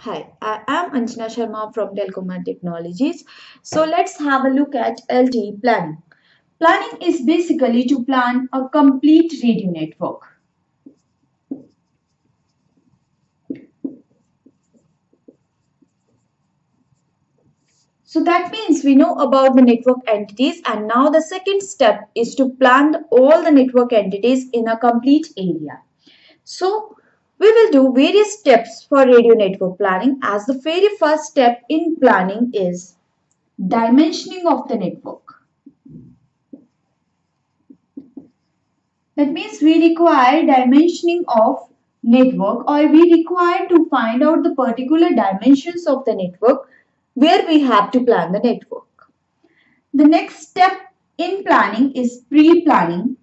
Hi, I am Anjana Sharma from Telcom and Technologies. So let's have a look at LTE planning. Planning is basically to plan a complete radio network. So that means we know about the network entities, and now the second step is to plan all the network entities in a complete area. So we will do various steps for radio network planning, as the very first step in planning is dimensioning of the network. That means we require dimensioning of network, or we require to find out the particular dimensions of the network where we have to plan the network. The next step in planning is pre-planning.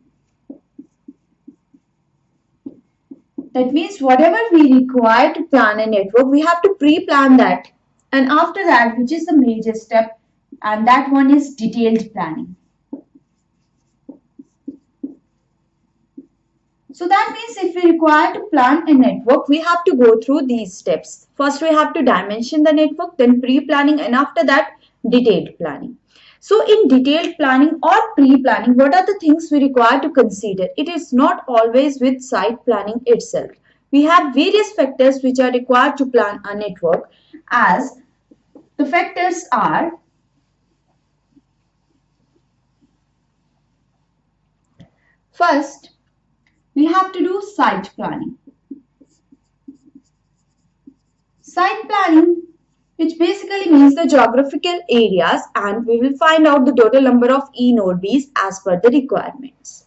That means whatever we require to plan a network, we have to pre-plan that. And after that, which is the major step, and that one is detailed planning. So that means if we require to plan a network, we have to go through these steps. First, we have to dimension the network, then pre-planning, and after that, detailed planning. So in detailed planning or pre-planning, what are the things we require to consider? It is not always with site planning itself. We have various factors which are required to plan a network, as the factors are first, we have to do site planning. Site planning, which basically means the geographical areas, and we will find out the total number of E-node Bs as per the requirements.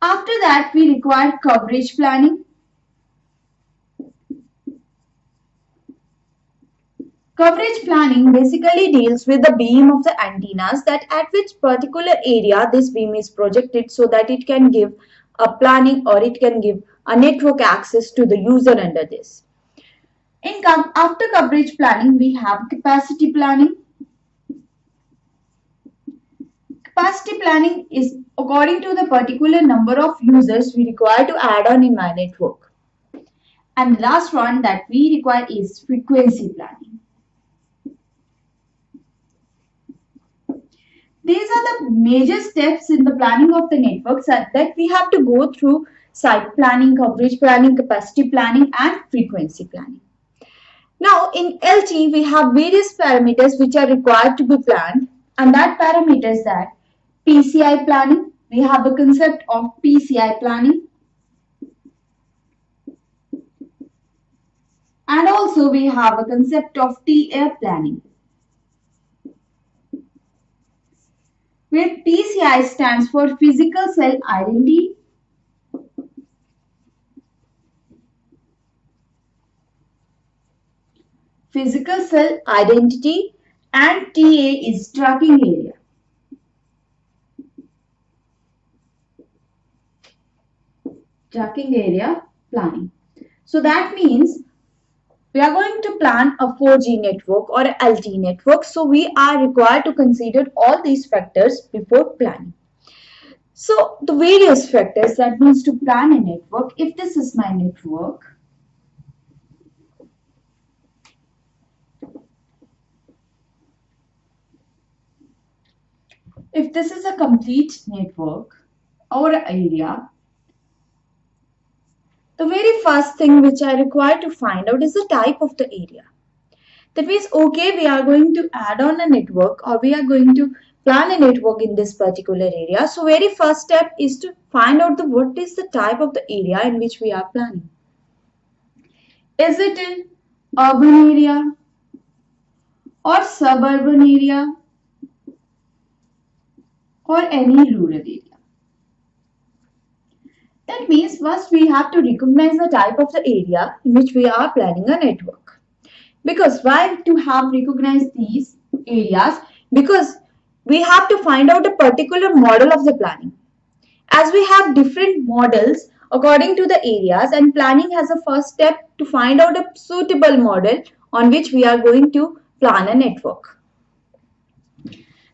After that, we require coverage planning. Coverage planning basically deals with the beam of the antennas, that at which particular area this beam is projected, so that it can give a planning, or it can give a network access to the user under this. After coverage planning, we have capacity planning. Capacity planning is according to the particular number of users we require to add on in my network. And the last one that we require is frequency planning. These are the major steps in the planning of the networks that we have to go through: site planning, coverage planning, capacity planning, and frequency planning. Now in LTE, we have various parameters which are required to be planned, and that parameters that PCI planning. We have a concept of PCI planning, and also we have a concept of TA planning, where PCI stands for physical cell identity, and TA is tracking area. Tracking area planning. So that means we are going to plan a 4G network or a LTE network. So we are required to consider all these factors before planning. So the various factors that means to plan a network: if this is my network, if this is a complete network or area, the very first thing which I require to find out is the type of the area. That means, okay, we are going to add on a network, or we are going to plan a network in this particular area. So very first step is to find out what is the type of the area in which we are planning. Is it an urban area or suburban area or any rural area? That means first we have to recognize the type of the area in which we are planning a network. Because why to have recognized these areas? Because we have to find out a particular model of the planning. As we have different models according to the areas, and planning has a first step to find out a suitable model on which we are going to plan a network.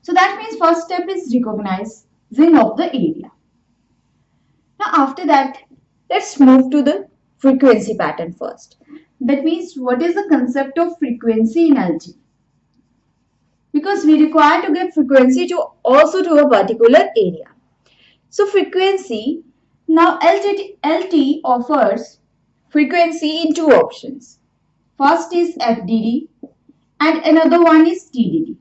So that means first step is recognizing of the area. Now after that, let's move to the frequency pattern first. That means what is the concept of frequency in LT? Because we require to give frequency to also to a particular area. So frequency, now LT offers frequency in two options. First is FDD and another one is TDD.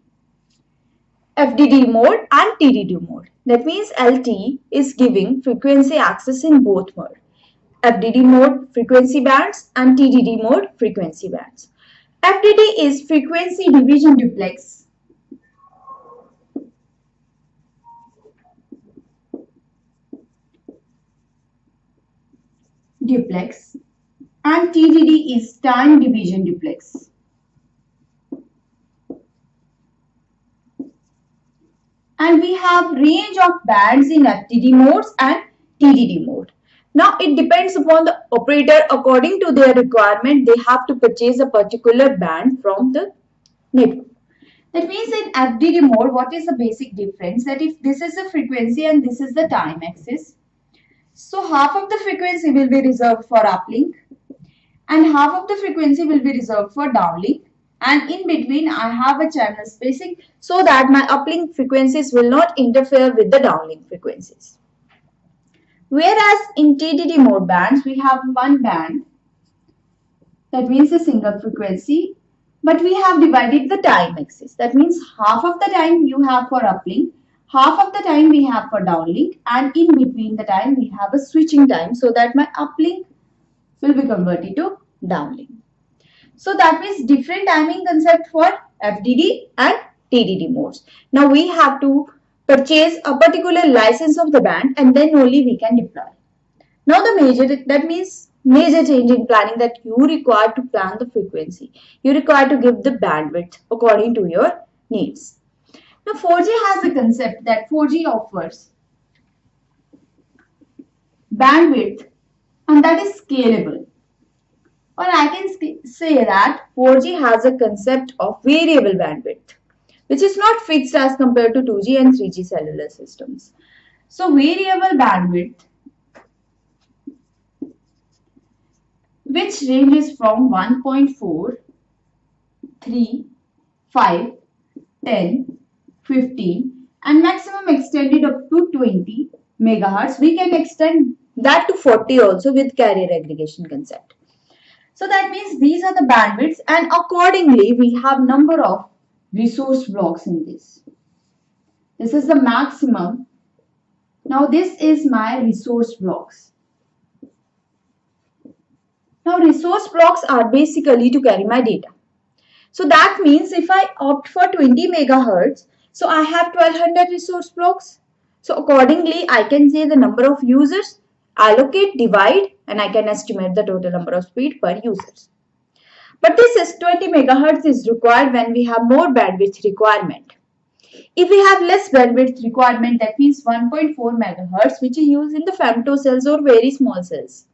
FDD mode and TDD mode. That means LT is giving frequency access in both modes. FDD mode frequency bands and TDD mode frequency bands. FDD is frequency division duplex. And TDD is time division duplex. And we have range of bands in FDD modes and TDD mode. Now it depends upon the operator. According to their requirement, they have to purchase a particular band from the network. That means in FDD mode, what is the basic difference? That if this is the frequency and this is the time axis, so half of the frequency will be reserved for uplink and half of the frequency will be reserved for downlink, and in between I have a channel spacing so that my uplink frequencies will not interfere with the downlink frequencies. Whereas in TDD mode bands, we have one band, that means a single frequency, but we have divided the time axis. That means half of the time you have for uplink, half of the time we have for downlink, and in between the time we have a switching time so that my uplink will be converted to downlink. So that means different timing concept for FDD and TDD modes. Now we have to purchase a particular license of the band and then only we can deploy. Now that means major change in planning, that you require to plan the frequency. You require to give the bandwidth according to your needs. Now 4G has the concept that 4G offers bandwidth and that is scalable. Or I can say that 4G has a concept of variable bandwidth, which is not fixed as compared to 2G and 3G cellular systems. So variable bandwidth, which ranges from 1.4, 3, 5, 10, 15 and maximum extended up to 20 megahertz. We can extend that to 40 also with carrier aggregation concept. So that means these are the bandwidths, and accordingly we have number of resource blocks in this. This is the maximum. Now this is my resource blocks. Now resource blocks are basically to carry my data. So that means if I opt for 20 megahertz, so I have 1200 resource blocks. So accordingly I can say the number of users, allocate, divide, and I can estimate the total number of speed per users. But this is 20 megahertz is required when we have more bandwidth requirement. If we have less bandwidth requirement, that means 1.4 megahertz, which is used in the femto cells or very small cells,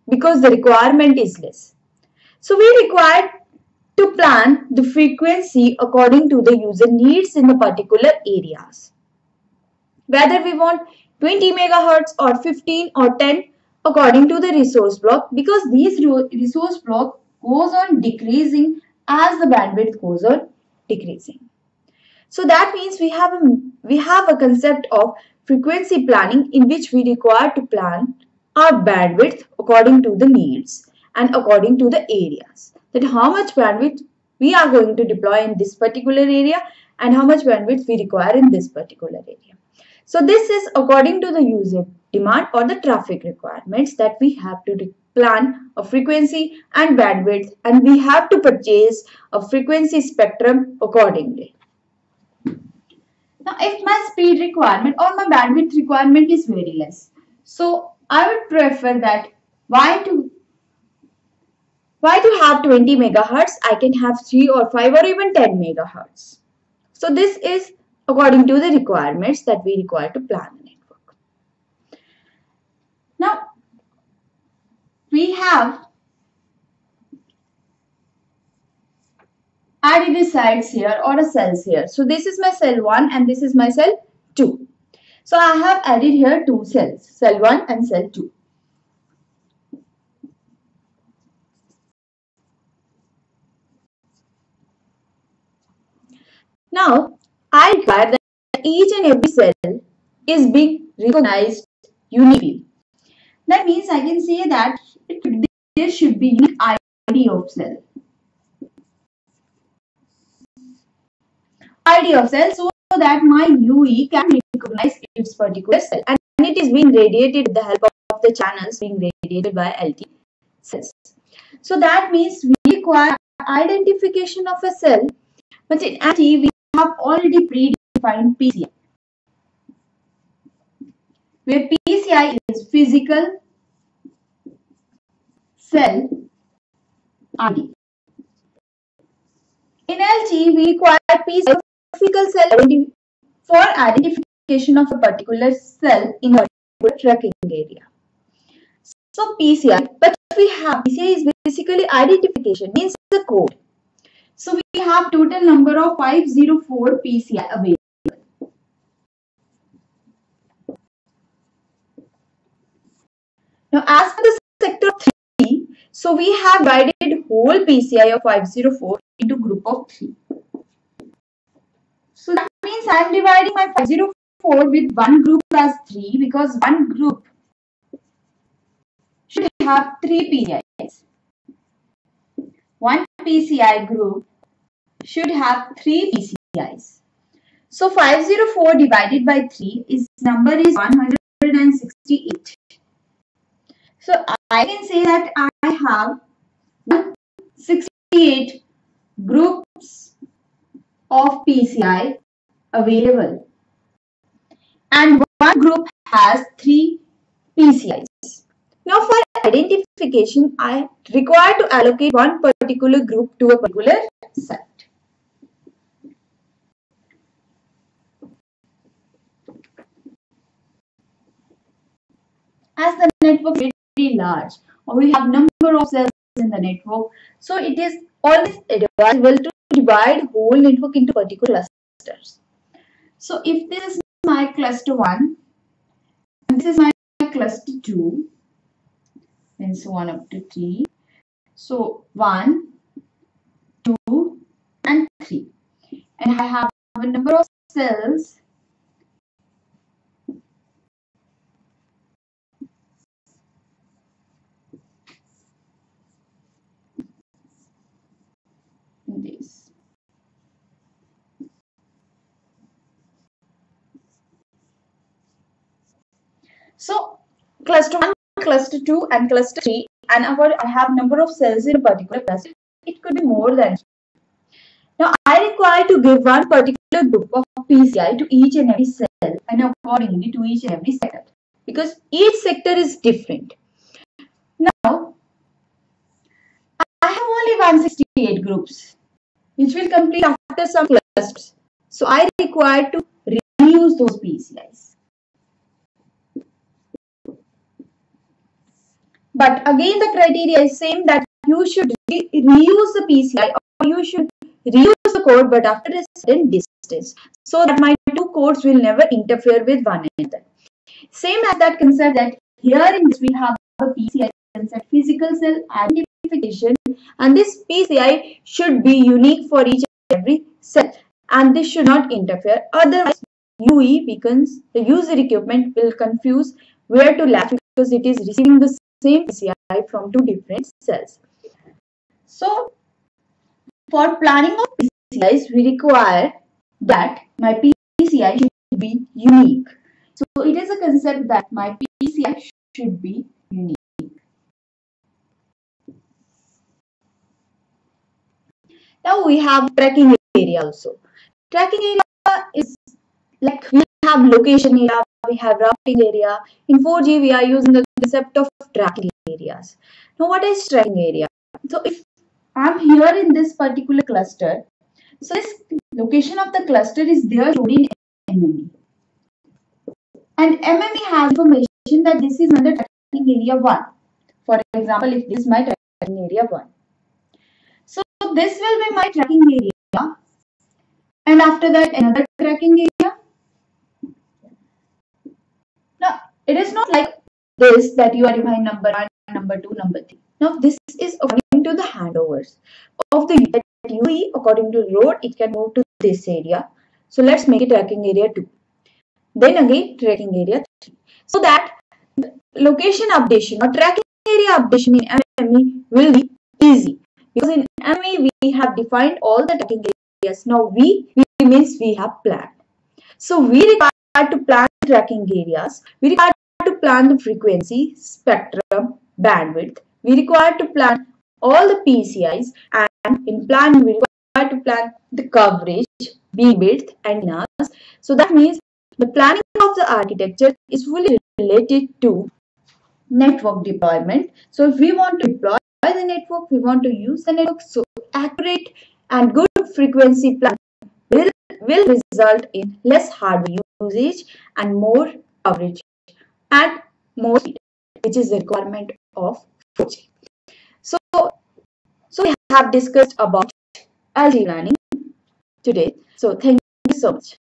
because the requirement is less. So we require to plan the frequency according to the user needs in the particular areas. Whether we want 20 megahertz or 15 or 10 according to the resource block, because these resource block goes on decreasing as the bandwidth goes on decreasing. So that means we have a concept of frequency planning in which we require to plan our bandwidth according to the needs and according to the areas. That how much bandwidth we are going to deploy in this particular area and how much bandwidth we require in this particular area. So this is according to the user demand or the traffic requirements that we have to plan a frequency and bandwidth, and we have to purchase a frequency spectrum accordingly. Now if my speed requirement or my bandwidth requirement is very less, so I would prefer that why to have 20 megahertz, I can have 3 or 5 or even 10 megahertz. So this is according to the requirements that we require to plan a network. Now we have added a sites here or a cells here. So this is my cell 1 and this is my cell 2. So I have added here two cells, cell 1 and cell 2. Now, I require that each and every cell is being recognized uniquely. That means I can say that there should be unique ID of cell. ID of cell so that my UE can recognize its particular cell, and it is being radiated with the help of the channels being radiated by LT cells. So that means we require identification of a cell, but in LT we have already predefined PCI, where PCI is physical cell ID. In LT we require PCI physical cell for identification of a particular cell in a particular tracking area. So PCI, but we have PCI is basically identification, means the code. So we have total number of 504 PCI available. Now as for the sector 3, so we have divided whole PCI of 504 into group of 3. So that means I am dividing my 504 with one group as 3, because one group should have 3 PCIs. One PCI group should have 3 PCIs. So 504 divided by 3 is number is 168. So I can say that I have 168 groups of PCI available, and one group has 3 PCIs. Now for identification, I require to allocate one particular group to a particular set. As the network is very large, or we have number of cells in the network, so it is always advisable to divide whole network into particular clusters. So if this is my cluster 1, and this is my cluster 2, and so on up to 3. So 1, 2, and 3. And I have a number of cells in this. So cluster 1, cluster 2, and cluster 3, and I have number of cells in a particular cluster. It could be more than. Now I require to give one particular group of PCI to each and every cell, and accordingly to each and every sector, because each sector is different. Now I have only 168 groups, which will complete after some clusters. So I require to reuse those PCIs. But again, the criteria is same, that you should reuse the PCI, or you should reuse the code, but after a certain distance, so that my two codes will never interfere with one another. Same as that concept, that here in this we have a PCI concept, physical cell identification, and this PCI should be unique for each and every cell, and this should not interfere. Otherwise, UE becomes, the user equipment will confuse where to latch, because it is receiving the same PCI from two different cells. So for planning of PCIs, we require that my PCI should be unique. So it is a concept that my PCI should be unique. Now we have tracking area also. Tracking area is like, we have location area, we have routing area. In 4G we are using the concept of tracking areas. Now what is tracking area? So if I am here in this particular cluster, so this location of the cluster is there shown in MME. And MME has information that this is under tracking area 1. For example, if this is my tracking area 1. So this will be my tracking area. And after that, another tracking area. Now, it is not like this, that you are defining number 1, number 2, number 3. Now, this is according to the handovers of the UE. According to the road, it can move to this area. So let's make it tracking area 2. Then again tracking area 3. So that location updation or tracking area updation in MME will be easy. Because in MME we have defined all the tracking areas. Now V means we have planned. So we require to plan tracking areas. We require to plan the frequency, spectrum, bandwidth. We require to plan all the PCIs, and in planning we require to plan the coverage, beamwidth, and NAS. So that means the planning of the architecture is fully related to network deployment. So if we want to deploy the network, we want to use the network, so accurate and good frequency plan will result in less hardware usage and more coverage and more speed, which is the requirement of 4G. So we have discussed about LTE planning today. So thank you so much.